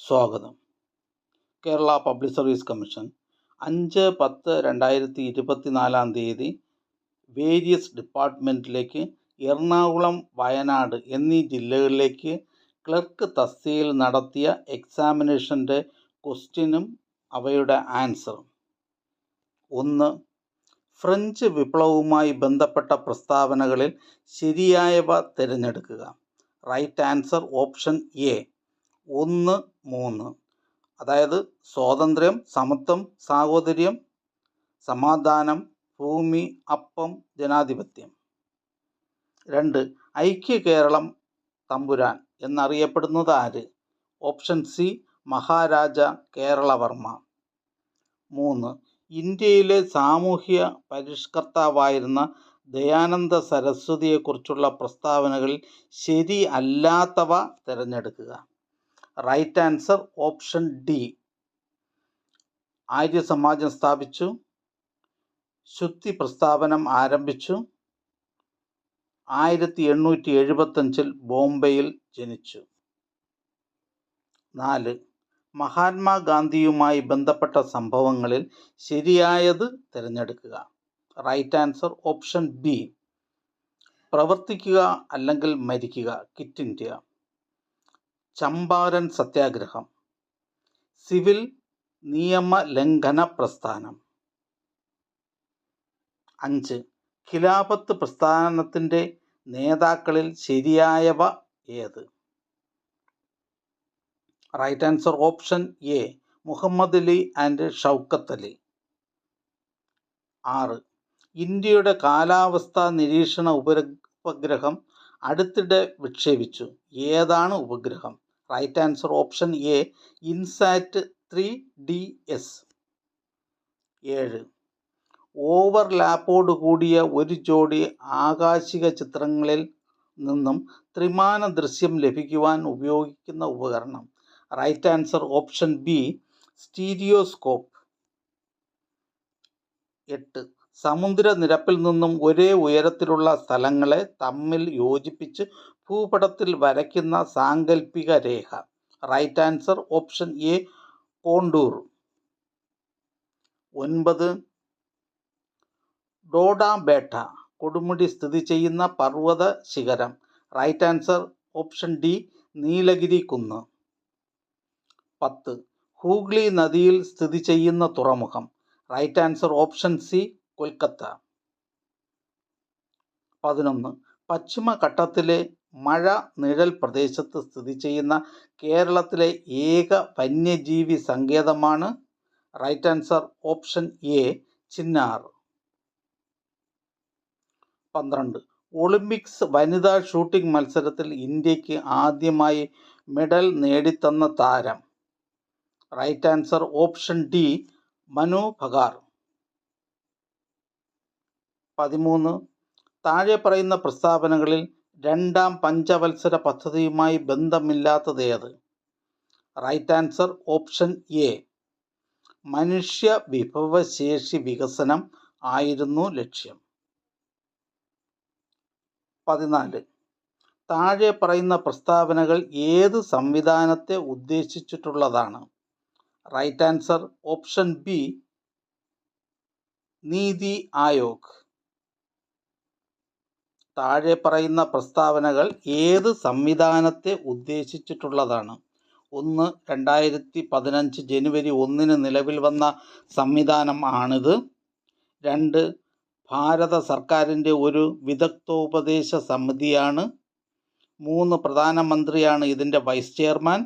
സ്വാഗതം. Kerala public service commission 5/10/2024 various ഡിപ്പാർട്ട്മെൻറ്റിലേക്ക് എറണാകുളം, വയനാട് എന്നീ ജില്ലകളിലേക്ക് ക്ലർക്ക് തസ്തികയിൽ നടത്തിയ എക്സാമിനേഷൻ്റെ ക്വസ്റ്റ്യനും അവയുടെ ആൻസറും. 1. ഫ്രഞ്ച് വിപ്ലവവുമായി ബന്ധപ്പെട്ട പ്രസ്താവനകളിൽ ശരിയായവ തിരഞ്ഞെടുക്കുക. Right answer option A 1, 3. അതായത് സ്വാതന്ത്ര്യം, സമത്വം, സാഹോദര്യം, സമാധാനം, ഭൂമി, അപ്പം, ജനാധിപത്യം. 2. ഐക്യ കേരളം തമ്പുരാൻ എന്നറിയപ്പെടുന്നത് ആര്? Option C Maharaja Kerala Varma. 3. ഇന്ത്യയിലെ സാമൂഹ്യ പരിഷ്കർത്താവായിരുന്ന ദയാനന്ദ സരസ്വതിയെക്കുറിച്ചുള്ള പ്രസ്താവനകളിൽ ശരി അല്ലാത്തവ തിരഞ്ഞെടുക്കുക. Right answer option D. Arya Samaj സ്ഥാപിച്ചു, ശുദ്ധി പ്രസ്ഥാപനം ആരംഭിച്ചു, 1875 ബോംബെയിൽ ജനിച്ചു. 4. മഹാത്മാഗാന്ധിയുമായി ബന്ധപ്പെട്ട സംഭവങ്ങളിൽ ശരിയായത് തിരഞ്ഞെടുക്കുക. Right answer option B. പ്രവർത്തിക്കുക അല്ലെങ്കിൽ മരിക്കുക, ക്വിറ്റ് ഇന്ത്യ. ചമ്പാരൻ സത്യാഗ്രഹം, സിവിൽ നിയമ ലംഘന പ്രസ്ഥാനം. 5. ഖിലാഫത്ത് പ്രസ്ഥാനത്തിൻ്റെ നേതാക്കളിൽ ശരിയായവ ഏത്? Right answer option A Muhammad Ali and Shaukat Ali. 6. ഇന്ത്യയുടെ കാലാവസ്ഥാ നിരീക്ഷണ ഉപഗ്രഹം അടുത്തിടെ വിക്ഷേപിച്ചു. ഏതാണ് ഉപഗ്രഹം? Right answer option A INSAT 3DS. 7. ഓവർലാപ്പോട് കൂടിയ ഒരു ജോഡി ആകാശിക ചിത്രങ്ങളിൽ നിന്നും ത്രിമാന ദൃശ്യം ലഭിക്കുവാൻ ഉപയോഗിക്കുന്ന ഉപകരണം. Right answer option B stereoscope. 8. സമുദ്രനിരപ്പിൽ നിന്നും ഒരേ ഉയരത്തിലുള്ള സ്ഥലങ്ങളെ തമ്മിൽ യോജിപ്പിച്ച് ഭൂപടത്തിൽ വരയ്ക്കുന്ന സാങ്കല്പിക രേഖ. Right answer option A contour. 9. Doddabetta കൊടുമുടി സ്ഥിതി ചെയ്യുന്ന പർവ്വത ശിഖരം. Right answer option D Nilgiri കുന്ന്. 10. ഹൂഗ്ലി നദിയിൽ സ്ഥിതി ചെയ്യുന്ന തുറമുഖം. Right answer option C Kolkata. 11. പശ്ചിമഘട്ടത്തിലെ മഴ നിഴൽ പ്രദേശത്ത് സ്ഥിതി ചെയ്യുന്ന കേരളത്തിലെ ഏക വന്യജീവി സങ്കേതമാണ്. Right answer option A Chinnar. 12. Olympics വനിതാ ഷൂട്ടിംഗ് മത്സരത്തിൽ ഇന്ത്യക്ക് ആദ്യമായി മെഡൽ നേടിത്തന്ന താരം. Right answer option D Manu Bhaker. 13. താഴെ പറയുന്ന പ്രസ്താവനകളിൽ രണ്ടാം പഞ്ചവത്സര പദ്ധതിയുമായി ബന്ധമില്ലാത്തതേത്? റൈറ്റ് ആൻസർ ഓപ്ഷൻ എ മനുഷ്യ വിഭവശേഷി വികസനം ആയിരുന്നു ലക്ഷ്യം. 14. താഴെ പറയുന്ന പ്രസ്താവനകൾ ഏത് സംവിധാനത്തെ ഉദ്ദേശിച്ചിട്ടുള്ളതാണ്? Right answer option B NITI Aayog. താഴെ പറയുന്ന പ്രസ്താവനകൾ ഏത് സംവിധാനത്തെ ഉദ്ദേശിച്ചിട്ടുള്ളതാണ്? 1. 2015 ജനുവരി 1 നിലവിൽ വന്ന സംവിധാനം ആണിത്. 2. ഭാരത സർക്കാരിൻ്റെ ഒരു വിദഗ്ധോപദേശ സമിതിയാണ്. 3. പ്രധാനമന്ത്രിയാണ് ഇതിൻ്റെ വൈസ് ചെയർമാൻ.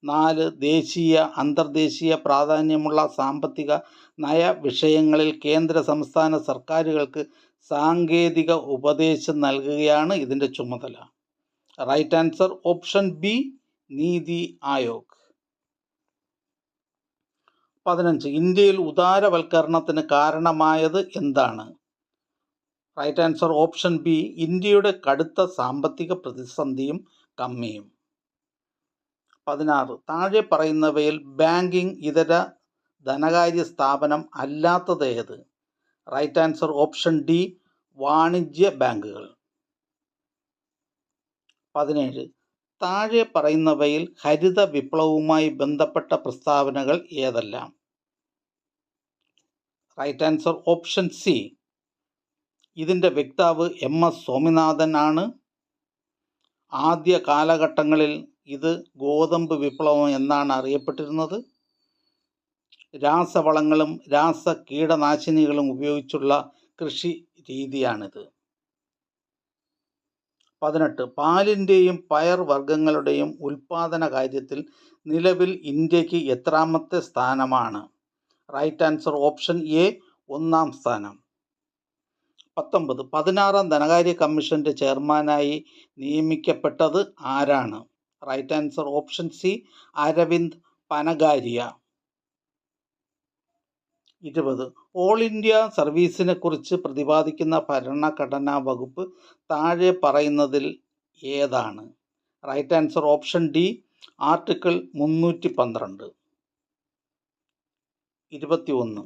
4. ദേശീയ അന്തർദേശീയ പ്രാധാന്യമുള്ള സാമ്പത്തിക നയ വിഷയങ്ങളിൽ കേന്ദ്ര സംസ്ഥാന സർക്കാരുകൾക്ക് സാങ്കേതിക ഉപദേശം നൽകുകയാണ് ഇതിൻ്റെ ചുമതല. Right answer option B NITI Aayog. 15. ഇന്ത്യയിൽ ഉദാരവൽക്കരണത്തിന് കാരണമായത് എന്താണ്? റൈറ്റ് ആൻസർ ഓപ്ഷൻ ബി ഇന്ത്യയുടെ കടുത്ത സാമ്പത്തിക പ്രതിസന്ധിയും കമ്മിയും. 16. താഴെ പറയുന്നവയിൽ ബാങ്കിംഗ് ഇതര ധനകാര്യ സ്ഥാപനം അല്ലാത്തത് ഏത്? റൈറ്റ് ആൻസർ ഓപ്ഷൻ ഡി വാണിജ്യ ബാങ്കുകൾ. 17. താഴെ പറയുന്നവയിൽ ഹരിത വിപ്ലവവുമായി ബന്ധപ്പെട്ട പ്രസ്താവനകൾ ഏതെല്ലാം? Right answer option C. ഇതിൻ്റെ വക്താവ് എം.എസ്. സ്വാമിനാഥൻ ആണ്. ആദ്യ കാലഘട്ടങ്ങളിൽ ഇത് ഗോതമ്പ് വിപ്ലവം എന്നാണ് അറിയപ്പെട്ടിരുന്നത്. രാസവളങ്ങളും രാസ കീടനാശിനികളും ഉപയോഗിച്ചുള്ള കൃഷി രീതിയാണിത്. 18. പാലിൻ്റെയും പയർ വർഗ്ഗങ്ങളുടെയും ഉൽപാദന കാര്യത്തിൽ നിലവിൽ ഇന്ത്യക്ക് എത്രാമത്തെ സ്ഥാനമാണ്? റൈറ്റ് ആൻസർ ഓപ്ഷൻ എ, 1-ാം സ്ഥാനം. 19. 16-ാം ധനകാര്യ കമ്മീഷന്റെ ചെയർമാനായി നിയമിക്കപ്പെട്ടത് ആരാണ്? Right answer option C, Arvind Panagariya. 20. All India സർവീസിനെ കുറിച്ച് പ്രതിപാദിക്കുന്ന ഭരണഘടനാ വകുപ്പ് താഴെ പറയുന്നതിൽ ഏതാണ്? Right answer option D, article 312. 21.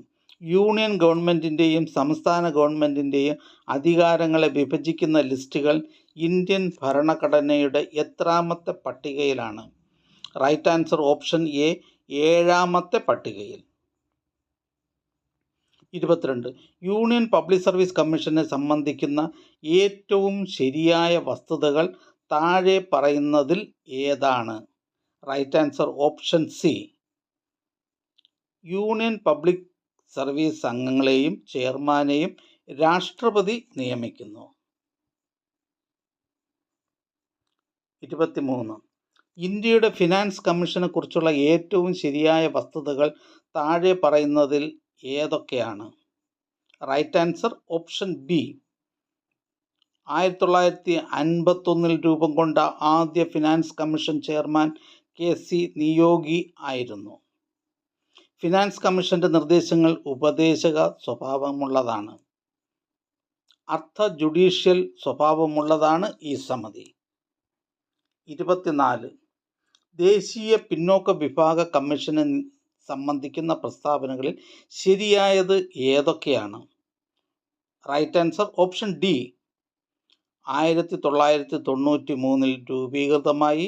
Union ഗവൺമെൻറ്റിൻ്റെയും സംസ്ഥാന ഗവൺമെൻറ്റിൻ്റെയും അധികാരങ്ങളെ വിഭജിക്കുന്ന ലിസ്റ്റുകൾ ഇന്ത്യൻ ഭരണഘടനയുടെ എത്രാമത്തെ പട്ടികയിലാണ്? റൈറ്റ് ആൻസർ ഓപ്ഷൻ എ, 7-ാമത്തെ പട്ടികയിൽ. 22. യൂണിയൻ പബ്ലിക് സർവീസ് കമ്മീഷനെ സംബന്ധിക്കുന്ന ഏറ്റവും ശരിയായ വസ്തുതകൾ താഴെ പറയുന്നതിൽ ഏതാണ്? Right answer option C. Union public service അംഗങ്ങളെയും ചെയർമാനെയും രാഷ്ട്രപതി നിയമിക്കുന്നു. 23. ഇന്ത്യയുടെ ഫിനാൻസ് കമ്മീഷനെ കുറിച്ചുള്ള ഏറ്റവും ശരിയായ വസ്തുതകൾ താഴെ പറയുന്നതിൽ ഏതൊക്കെയാണ്? Right answer option B. 1951 രൂപം കൊണ്ട ആദ്യ finance commission chairman K C. Niyogi ആയിരുന്നു. ഫിനാൻസ് കമ്മീഷന്റെ നിർദ്ദേശങ്ങൾ ഉപദേശക സ്വഭാവമുള്ളതാണ്. അർത്ഥ ജുഡീഷ്യൽ സ്വഭാവമുള്ളതാണ് ഈ സമിതി. 24. ദേശീയ പിന്നോക്ക വിഭാഗ കമ്മീഷനെ സംബന്ധിക്കുന്ന പ്രസ്താവനകളിൽ ശരിയായത് ഏതൊക്കെയാണ്? Right answer option D. 1993 രൂപീകൃതമായി.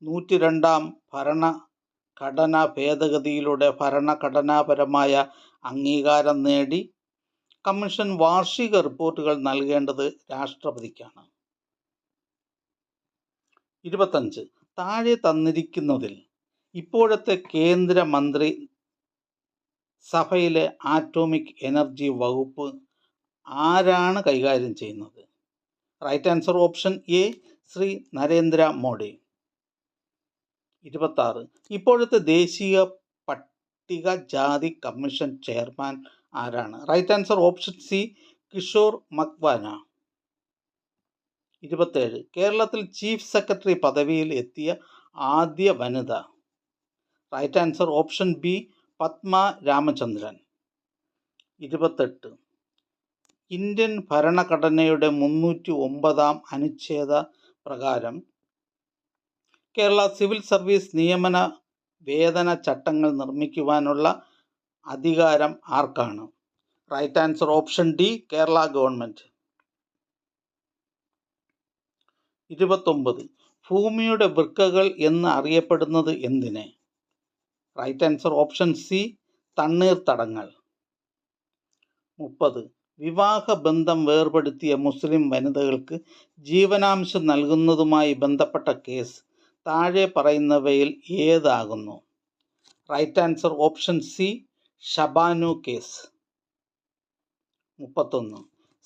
102-ാം ഭരണഘടനാ ഭേദഗതിയിലൂടെ ഭരണഘടനാപരമായ അംഗീകാരം നേടി. കമ്മീഷൻ വാർഷിക റിപ്പോർട്ടുകൾ നൽകേണ്ടത് രാഷ്ട്രപതിക്കാണ്. 25. താഴെ തന്നിരിക്കുന്നതിൽ ഇപ്പോഴത്തെ കേന്ദ്രമന്ത്രി സഭയിലെ ആറ്റോമിക് എനർജി വകുപ്പ് ആരാണ് കൈകാര്യം ചെയ്യുന്നത്? Right answer option A, Shri Narendra Modi. 26. ഇപ്പോഴത്തെ ദേശീയ പട്ടികജാതി കമ്മീഷൻ ചെയർമാൻ ആരാണ്? Right answer option C, Kishore Makwana. 27. കേരളത്തിൽ ചീഫ് സെക്രട്ടറി പദവിയിൽ എത്തിയ ആദ്യ വനിത? Right answer option B, Padma Ramachandran. 28. Indian ഭരണഘടനയുടെ 309-ാം അനുച്ഛേദ പ്രകാരം കേരള സിവിൽ സർവീസ് നിയമന വേതന ചട്ടങ്ങൾ നിർമ്മിക്കുവാനുള്ള അധികാരം ആർക്കാണ്? Right answer option D, Kerala government. 29. ഭൂമിയുടെ വൃക്കകൾ എന്ന് അറിയപ്പെടുന്നത് എന്തിനെ? റൈറ്റ് ആൻസർ ഓപ്ഷൻ സി, തണ്ണീർത്തടങ്ങൾ. 30. വിവാഹബന്ധം വേർപെടുത്തിയ മുസ്ലിം വനിതകൾക്ക് ജീവനാംശം നൽകുന്നതുമായി ബന്ധപ്പെട്ട കേസ് താഴെ പറയുന്നവയിൽ ഏതാകുന്നു? Right answer option C, Shah Bano case. 31.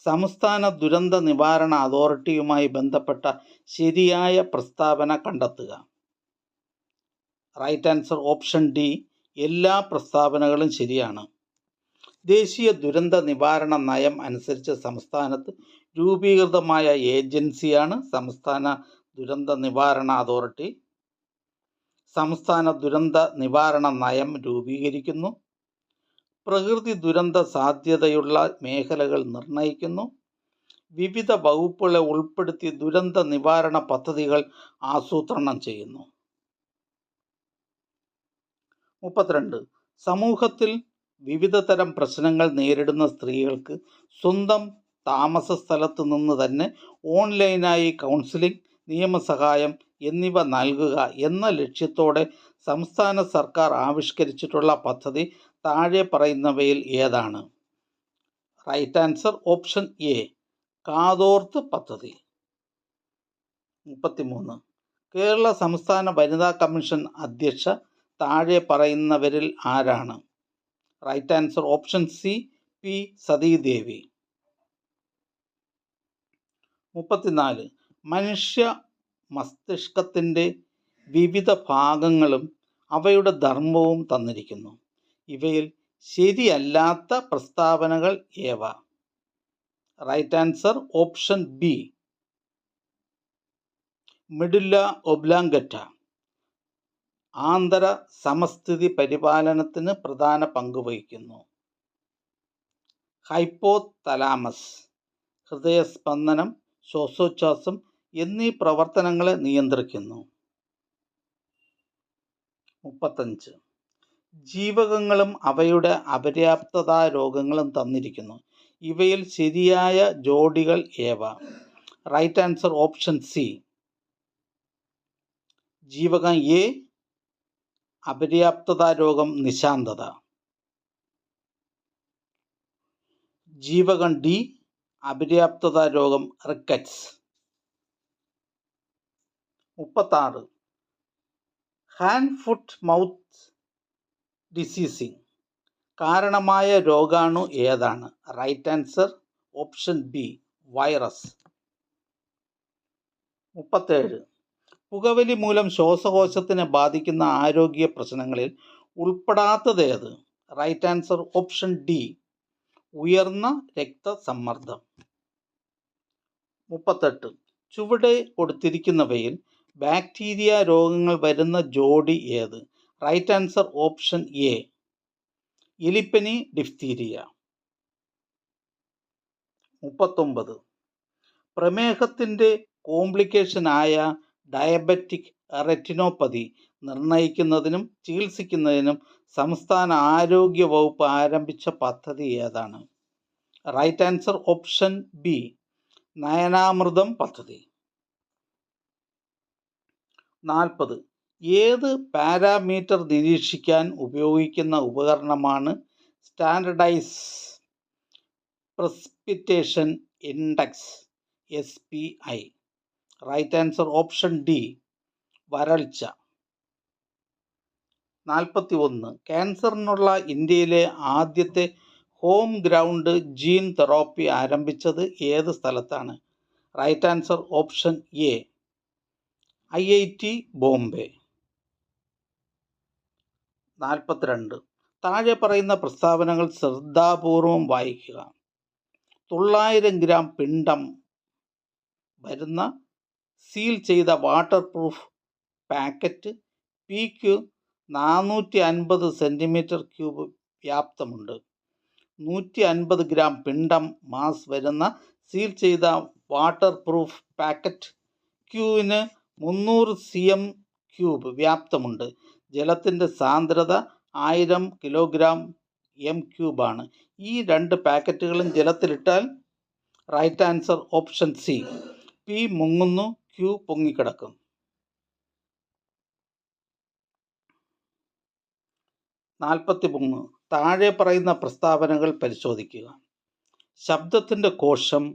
സംസ്ഥാന ദുരന്ത നിവാരണ അതോറിറ്റിയുമായി ബന്ധപ്പെട്ട ശരിയായ പ്രസ്താവന കണ്ടെത്തുക. റൈറ്റ് ആൻസർ ഓപ്ഷൻ ഡി, എല്ലാ പ്രസ്താവനകളും ശരിയാണ്. ദേശീയ ദുരന്ത നിവാരണ നയം അനുസരിച്ച് സംസ്ഥാനത്ത് രൂപീകൃതമായ ഏജൻസിയാണ് സംസ്ഥാന ദുരന്ത നിവാരണ അതോറിറ്റി. സംസ്ഥാന ദുരന്ത നിവാരണ നയം രൂപീകരിക്കുന്നു. പ്രകൃതി ദുരന്ത സാധ്യതയുള്ള മേഖലകൾ നിർണ്ണയിക്കുന്നു. വിവിധ വകുപ്പുകളെ ഉൾപ്പെടുത്തി ദുരന്ത നിവാരണ പദ്ധതികൾ ആസൂത്രണം ചെയ്യുന്നു. 32. സമൂഹത്തിൽ വിവിധ തരം പ്രശ്നങ്ങൾ നേരിടുന്ന സ്ത്രീകൾക്ക് സ്വന്തം താമസ സ്ഥലത്ത് നിന്ന് തന്നെ ഓൺലൈനായി കൗൺസിലിംഗ്, നിയമസഹായം എന്നിവ നൽകുക എന്ന ലക്ഷ്യത്തോടെ സംസ്ഥാന സർക്കാർ ആവിഷ്കരിച്ചിട്ടുള്ള പദ്ധതി താഴെ പറയുന്നവയിൽ ഏതാണ്? റൈറ്റ് ആൻസർ ഓപ്ഷൻ എ, കാതോർത്ത് പദ്ധതി. 33. കേരള സംസ്ഥാന വനിതാ കമ്മീഷൻ അധ്യക്ഷ താഴെ പറയുന്നവരിൽ ആരാണ്? Right answer option C, P Sathidevi. 34. മനുഷ്യ മസ്തിഷ്കത്തിൻ്റെ വിവിധ ഭാഗങ്ങളും അവയുടെ ധർമ്മവും തന്നിരിക്കുന്നു. ഇവയിൽ ശരിയല്ലാത്ത പ്രസ്താവനകൾ ഏവ? Right answer option B, medulla oblongata ആന്തര സമസ്ഥിതി പരിപാലനത്തിന് പ്രധാന പങ്ക് വഹിക്കുന്നു. ഹൈപ്പോതലാമസ് ഹൃദയസ്പന്ദനം, ശ്വാസോച്ഛ്വാസം എന്നീ പ്രവർത്തനങ്ങളെ നിയന്ത്രിക്കുന്നു. 35. ജീവകങ്ങളും അവയുടെ അപര്യാപ്തതാ രോഗങ്ങളും തന്നിരിക്കുന്നു. ഇവയിൽ ശരിയായ ജോഡികൾ ഏവ? റൈറ്റ് ആൻസർ ഓപ്ഷൻ സി, ജീവകം എ അപര്യാപ്തതാ രോഗം നിശാന്തത, ജീവകം ഡി അപര്യാപ്തതാ രോഗം റിക്കറ്റ്സ്. 36. ഹാൻഡ് ഫുട്ട് മൗത്ത് ഡിസീസിന് കാരണമായ രോഗാണു ഏതാണ്? Right answer option B, virus. 37. പുകവലി മൂലം ശ്വാസകോശത്തിനെ ബാധിക്കുന്ന ആരോഗ്യ പ്രശ്നങ്ങളിൽ ഉൾപ്പെടാത്തതേത്? റൈറ്റ് ആൻസർ ഓപ്ഷൻ ഡി, ഉയർന്ന രക്തസമ്മർദ്ദം. 38. ചുവടെ കൊടുത്തിരിക്കുന്നവയിൽ ബാക്ടീരിയ രോഗങ്ങൾ വരുന്ന ജോഡി ഏത്? റൈറ്റ് ആൻസർ ഓപ്ഷൻ എ, എലിപ്പനി ഡിഫ്തീരിയ. 39. പ്രമേഹത്തിൻ്റെ കോംപ്ലിക്കേഷനായ ഡയബറ്റിക് റെറ്റിനോപ്പതി നിർണ്ണയിക്കുന്നതിനും ചികിത്സിക്കുന്നതിനും സംസ്ഥാന ആരോഗ്യ വകുപ്പ് ആരംഭിച്ച പദ്ധതി ഏതാണ്? റൈറ്റ് ആൻസർ ഓപ്ഷൻ ബി, നയനാമൃതം പദ്ധതി. 40. ഏത് പാരാമീറ്റർ നിരീക്ഷിക്കാൻ ഉപയോഗിക്കുന്ന ഉപകരണമാണ് standardise precipitation index SPI? Right answer option D, വരൾച്ച. 41. ക്യാൻസറിനുള്ള ഇന്ത്യയിലെ ആദ്യത്തെ ഹോം ഗ്രൗണ്ട് ജീൻ തെറാപ്പി ആരംഭിച്ചത് ഏത് സ്ഥലത്താണ്? Right answer option A, IIT Bombay. 42. താഴെ പറയുന്ന പ്രസ്താവനകൾ ശ്രദ്ധാപൂർവം വായിക്കുക. 900 ഗ്രാം പിണ്ഡം വരുന്ന സീൽ ചെയ്ത വാട്ടർ പ്രൂഫ് പാക്കറ്റ് പിക്ക് 450 cm3 വ്യാപ്തമുണ്ട്. 150 ഗ്രാം പിണ്ഡം മാസ് വരുന്ന സീൽ ചെയ്ത വാട്ടർ പ്രൂഫ് പാക്കറ്റ് ക്യൂവിന് 300 cm3 വ്യാപ്തമുണ്ട്. ജലത്തിൻ്റെ സാന്ദ്രത 1000 kg/m3 ആണ്. ഈ രണ്ട് പാക്കറ്റുകളും ജലത്തിലിട്ടാൽ right answer option C, P മുങ്ങുന്നു, ക്യൂ പൊങ്ങിക്കിടക്കും. 43. താഴെ പറയുന്ന പ്രസ്താവനകൾ പരിശോധിക്കുക. ശബ്ദത്തിൻ്റെ കോശം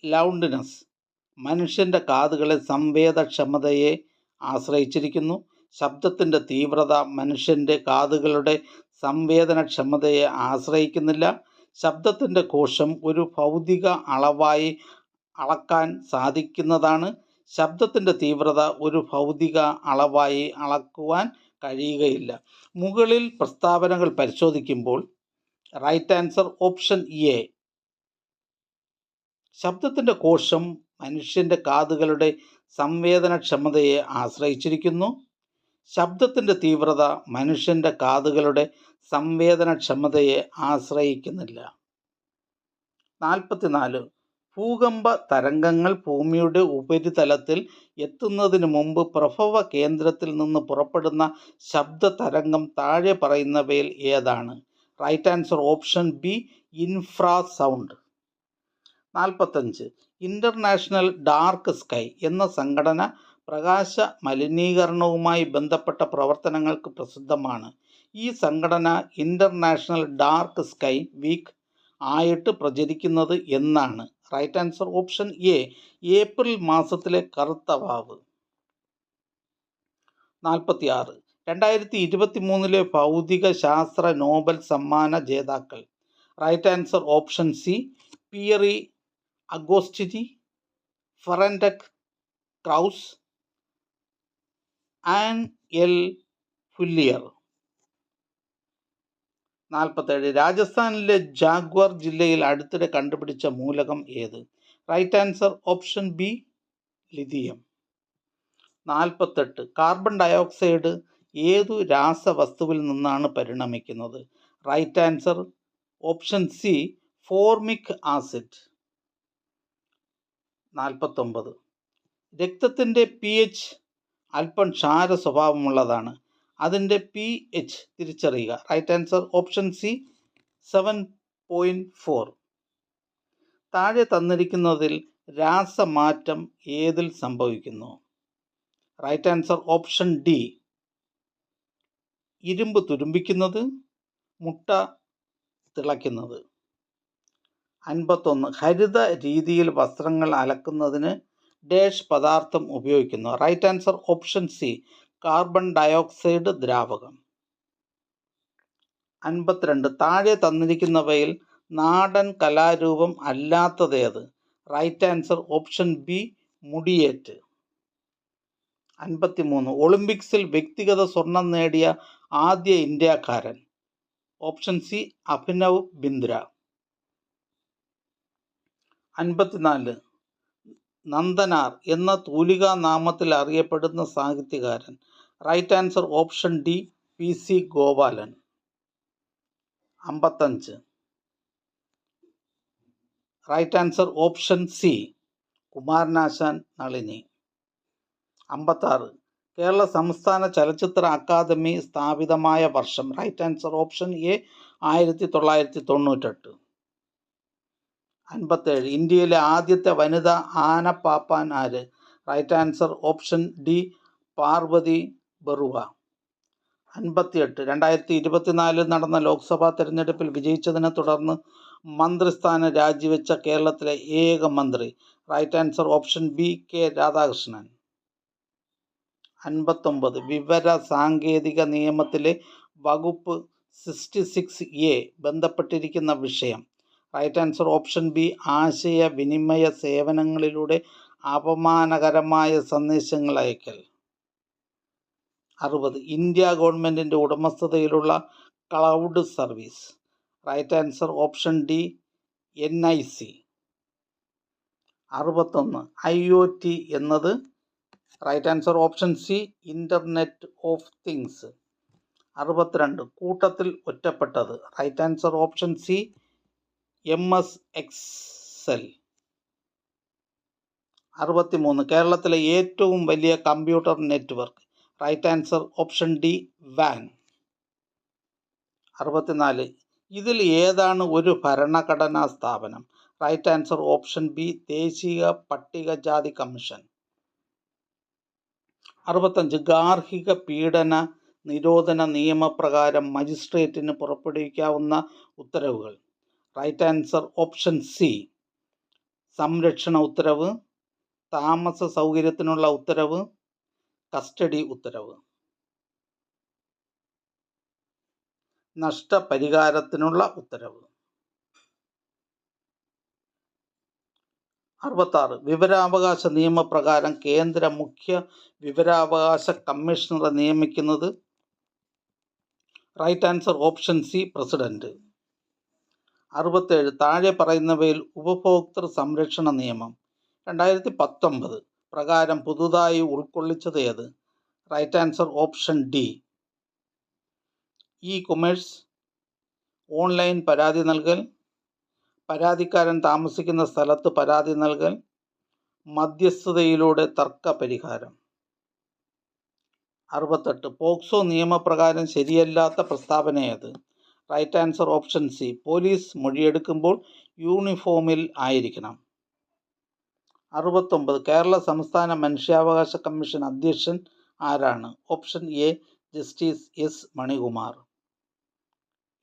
ലൗഡ്നെസ് മനുഷ്യൻ്റെ കാതുകളെ സംവേദനക്ഷമതയെ ആശ്രയിച്ചിരിക്കുന്നു. ശബ്ദത്തിൻ്റെ തീവ്രത മനുഷ്യൻ്റെ കാതുകളുടെ സംവേദനക്ഷമതയെ ആശ്രയിക്കുന്നില്ല. ശബ്ദത്തിൻ്റെ കോശം ഒരു ഭൗതിക അളവായി അളക്കാൻ സാധിക്കുന്നതാണ്. ശബ്ദത്തിൻ്റെ തീവ്രത ഒരു ഭൗതിക അളവായി അളക്കുവാൻ കഴിയുകയില്ല. മുകളിൽ പ്രസ്താവനകൾ പരിശോധിക്കുമ്പോൾ റൈറ്റ് ആൻസർ ഓപ്ഷൻ എ, ശബ്ദത്തിൻ്റെ കോശം മനുഷ്യൻ്റെ കാതുകളുടെ സംവേദനക്ഷമതയെ ആശ്രയിച്ചിരിക്കുന്നു. ശബ്ദത്തിൻ്റെ തീവ്രത മനുഷ്യൻ്റെ കാതുകളുടെ സംവേദനക്ഷമതയെ ആശ്രയിക്കുന്നില്ല. 44. ഭൂകമ്പ തരംഗങ്ങൾ ഭൂമിയുടെ ഉപരിതലത്തിൽ എത്തുന്നതിന് മുമ്പ് പ്രഭവ കേന്ദ്രത്തിൽ നിന്ന് പുറപ്പെടുന്ന ശബ്ദ തരംഗം താഴെ പറയുന്നവയിൽ ഏതാണ്? Right answer option B, infrasound. 45. International dark sky എന്ന സംഘടന പ്രകാശ മലിനീകരണവുമായി ബന്ധപ്പെട്ട പ്രവർത്തനങ്ങൾക്ക് പ്രസിദ്ധമാണ്. ഈ സംഘടന ഇൻ്റർനാഷണൽ ഡാർക്ക് സ്കൈ വീക്ക് ആയിട്ട് പ്രചരിക്കുന്നത് എന്നാണ്? Right answer option A, April മാസത്തിലെ കറുത്ത വാവ്. 46. 2023 ഭൗതിക ശാസ്ത്ര നോബൽ സമ്മാന ജേതാക്കൾ. Right answer option C, Pierre Agostini, Ferenc Krausz, Anne എൽ ഫുല്ലിയർ. 47. രാജസ്ഥാനിലെ ജാഗ്വർ ജില്ലയിൽ അടുത്തിടെ കണ്ടുപിടിച്ച മൂലകം ഏത്? Right answer option B, lithium. 48. Carbon dioxide ഏതു രാസവസ്തുവിൽ നിന്നാണ് പരിണമിക്കുന്നത്? Right answer option C, formic acid. 49. രക്തത്തിൻ്റെ pH അല്പം ക്ഷാര സ്വഭാവമുള്ളതാണ്. അതിൻ്റെ pH തിരിച്ചറിയുക. Right answer option C, 7.4. താഴെ തന്നിരിക്കുന്നതിൽ രാസമാറ്റം ഏതിൽ സംഭവിക്കുന്നു? റൈറ്റ് ആൻസർ ഓപ്ഷൻ ഡി, ഇരുമ്പ് തുരുമ്പിക്കുന്നത്, മുട്ട തിളയ്ക്കുന്നത്. 51. ഹരിത രീതിയിൽ വസ്ത്രങ്ങൾ അലക്കുന്നതിന് ഡാഷ് പദാർത്ഥം ഉപയോഗിക്കുന്നു? Right answer option C, carbon dioxide ദ്രാവകം. 52. താഴെ തന്നിരിക്കുന്നവയിൽ നാടൻ കലാരൂപം അല്ലാത്തതേത്? Right answer option B, Mudiyettu. 53. ഒളിമ്പിക്സിൽ വ്യക്തിഗത സ്വർണം നേടിയ ആദ്യ ഇന്ത്യക്കാരൻ? Option C, Abhinav Bindra. 54. നന്ദനാർ എന്ന തൂലികാ നാമത്തിൽ അറിയപ്പെടുന്ന സാഹിത്യകാരൻ? Right answer option D, PC Gopalan. 55. Right answer option C, Kumaranasan Nalini. 56. Kerala സംസ്ഥാന ചലച്ചിത്ര അക്കാദമി സ്ഥാപിതമായ വർഷം? Right answer option A, 1998. 57. ഇന്ത്യയിലെ ആദ്യത്തെ വനിതാ ആനപ്പാപ്പാൻ ആര്? Right answer option D, Parvathi Barua. 58. 2024 നടന്ന ലോക്സഭാ തെരഞ്ഞെടുപ്പിൽ വിജയിച്ചതിനെ തുടർന്ന് മന്ത്രിസ്ഥാനം രാജിവെച്ച കേരളത്തിലെ ഏക മന്ത്രി? Right answer option B, K Radhakrishnan. 59. വിവര സാങ്കേതിക നിയമത്തിലെ വകുപ്പ് 66A ബന്ധപ്പെട്ടിരിക്കുന്ന വിഷയം? റൈറ്റ് ആൻസർ ഓപ്ഷൻ ബി, ആശയവിനിമയ സേവനങ്ങളിലൂടെ അപമാനകരമായ സന്ദേശങ്ങൾ അയക്കൽ. 60. ഇന്ത്യ ഗവൺമെൻറ്റിൻ്റെ ഉടമസ്ഥതയിലുള്ള cloud service? Right answer option D, NIC. 61. IoT എന്നത്? Right answer option C, internet of things. 62. കൂട്ടത്തിൽ ഒറ്റപ്പെട്ടത്? Right answer option C, MS Excel. 63. കേരളത്തിലെ ഏറ്റവും വലിയ computer network? Right answer option D, വാൻ. 64. ഇതിൽ ഏതാണ് ഒരു ഭരണഘടനാ സ്ഥാപനം? റൈറ്റ് ആൻസർ ഓപ്ഷൻ ബി, ദേശീയ പട്ടികജാതി കമ്മീഷൻ. 65. ഗാർഹിക പീഡന നിരോധന നിയമപ്രകാരം മജിസ്ട്രേറ്റിന് പുറപ്പെടുവിക്കാവുന്ന ഉത്തരവുകൾ? റൈറ്റ് ആൻസർ ഓപ്ഷൻ സി, സംരക്ഷണ ഉത്തരവ്, താമസ സൗകര്യത്തിനുള്ള ഉത്തരവ്, കസ്റ്റഡി ഉത്തരവ്. നഷ്ടപരിഹാരത്തിനുള്ള ഉത്തരവ്. 66. വിവരാവകാശ നിയമപ്രകാരം കേന്ദ്ര മുഖ്യ വിവരാവകാശ കമ്മീഷണറെ നിയമിക്കുന്നത്? Right answer option C, president. 67. താഴെ പറയുന്നവയിൽ ഉപഭോക്തൃ സംരക്ഷണ നിയമം 2019 പ്രകാരം പുതുതായി ഉൾക്കൊള്ളിച്ചത് ഏത്? Right answer option D, commerce, online പരാതി നൽകൽ, പരാതിക്കാരൻ താമസിക്കുന്ന സ്ഥലത്ത് പരാതി നൽകൽ, മധ്യസ്ഥതയിലൂടെ തർക്ക പരിഹാരം. 68. പോക്സോ നിയമപ്രകാരം ശരിയല്ലാത്ത പ്രസ്താവന ഏത്? Right answer option C, police മൊഴിയെടുക്കുമ്പോൾ യൂണിഫോമിൽ ആയിരിക്കണം. 69 കേരള സംസ്ഥാന മനുഷ്യാവകാശ കമ്മീഷൻ അധ്യക്ഷൻ ആരാണ്? Option A justice S Manikumar.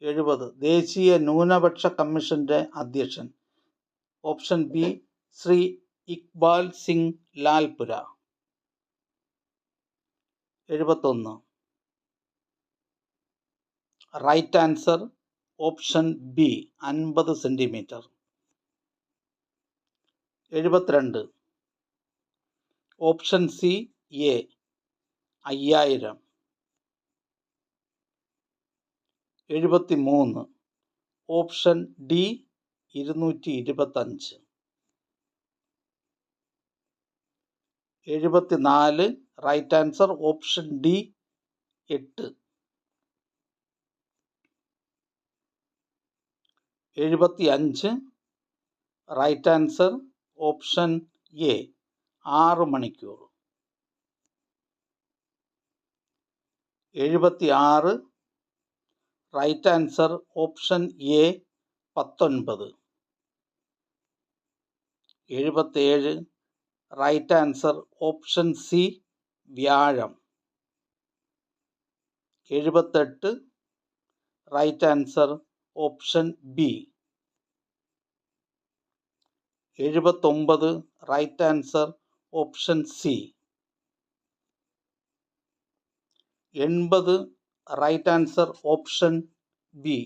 70 ദേശീയ ന്യൂനപക്ഷ കമ്മീഷന്റെ അധ്യക്ഷൻ? Option B Shri Iqbal Singh Lalpura. 71 right answer option B 50 centimetre. 72 option C A 5000. 73 option D 225. 74 right answer option D 8. 75 right answer option A 6 മണിക്കൂർ. 76 right answer option A 19. 77 right answer option C വ്യാഴം. 78 right answer option B. 79 right answer option C. 80 right answer option B.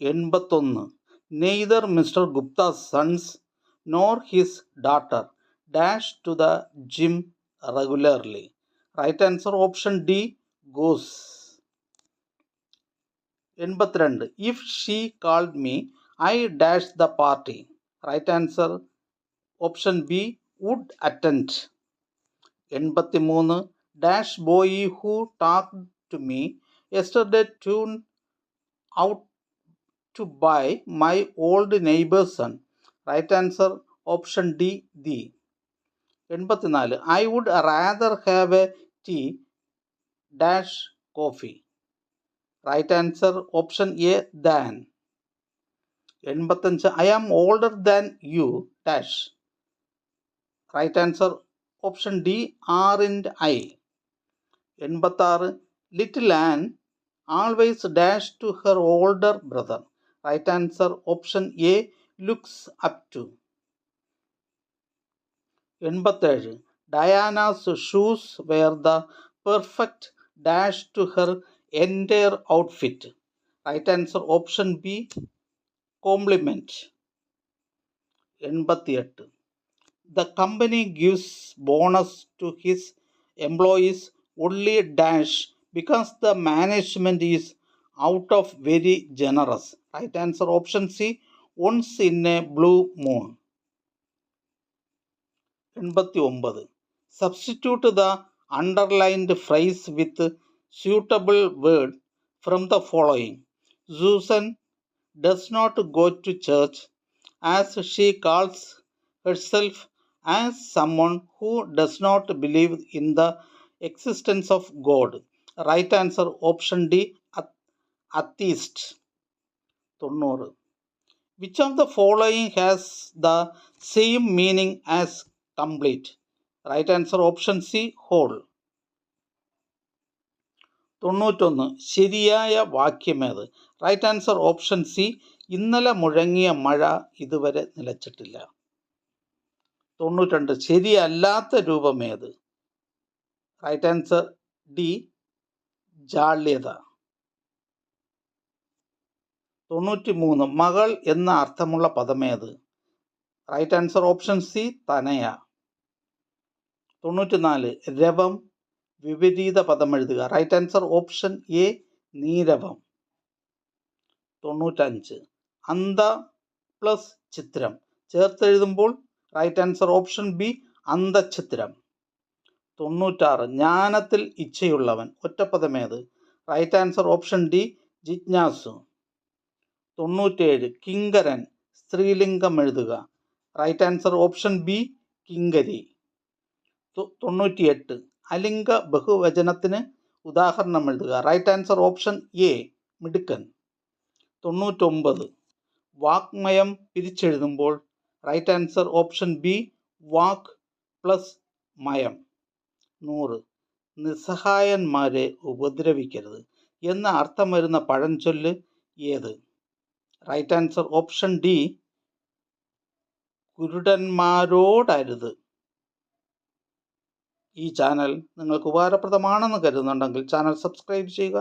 81 neither Mr. Gupta's sons nor his daughter dash to the gym regularly. Right answer option D goes. 82 if she called me I dash the party. Right answer option B would attend. 83 dash boy who talked to me yesterday tuned out to buy my old neighbor's son. Right answer option D the. 84 I would rather have a tea dash coffee. Right answer option A than. 85 I am older than you dash. Right answer option D R and I. 86 little Anne always dash to her older brother. Right answer option A looks up to. 87 Diana's shoes were the perfect dash to her entire outfit. Right answer option B compliment. 88 the company gives bonus to his employees only dash because the management is out of very generous. Right answer option C once in a blue moon. 89 substitute the underlined phrase with suitable word from the following. Susan does not go to church as she calls herself as someone who does not believe in the existence of God. Right answer option D atheist. 90 which of the following has the same meaning as complete? Right answer option C whole. 91 ശരിയായ വാക്യമേത്? Right answer option C ഇന്നലെ മുഴങ്ങിയ മഴ ഇതുവരെ നിലച്ചിട്ടില്ല. 92 ശരിയല്ലാത്ത രൂപമേത്? Right answer D ജാള്യത. 93 മകൾ എന്ന അർത്ഥമുള്ള പദമേത്? റൈറ്റ് ആൻസർ ഓപ്ഷൻ സി തനയ. 94 രവം വിപരീത പദം എഴുതുക. റൈറ്റ് ആൻസർ ഓപ്ഷൻ എ നീരവം. 95 അന്ത പ്ലസ് ചിത്രം ചേർത്തെഴുതുമ്പോൾ റൈറ്റ് ആൻസർ ഓപ്ഷൻ ബി അന്തഛിത്രം. 96 ജ്ഞാനത്തിൽ ഇച്ഛയുള്ളവൻ ഒറ്റപ്പദമേത്? റൈറ്റ് ആൻസർ ഓപ്ഷൻ ഡി ജിജ്ഞാസു. 97 കിങ്കരൻ സ്ത്രീലിംഗം എഴുതുക. റൈറ്റ് ആൻസർ ഓപ്ഷൻ ബി കിങ്കരി. 98 അലിംഗ ബഹുവചനത്തിന് ഉദാഹരണം എഴുതുക. റൈറ്റ് ആൻസർ ഓപ്ഷൻ എ മിടുക്കൻ. 99 വാക്മയം പിരിച്ചെഴുതുമ്പോൾ റൈറ്റ് ആൻസർ ഓപ്ഷൻ ബി വാക്ക് പ്ലസ് മയം. 100. നിസ്സഹായന്മാരെ ഉപദ്രവിക്കരുത് എന്ന അർത്ഥം വരുന്ന പഴഞ്ചൊല്ല് ഏത്? റൈറ്റ് ആൻസർ ഓപ്ഷൻ ഡി കുരുടന്മാരോടരുത്. ഈ ചാനൽ നിങ്ങൾക്ക് ഉപകാരപ്രദമാണെന്ന് കരുതുന്നുണ്ടെങ്കിൽ ചാനൽ സബ്സ്ക്രൈബ് ചെയ്യുക,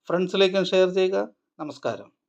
ഫ്രണ്ട്സിലേക്കും ഷെയർ ചെയ്യുക. നമസ്കാരം.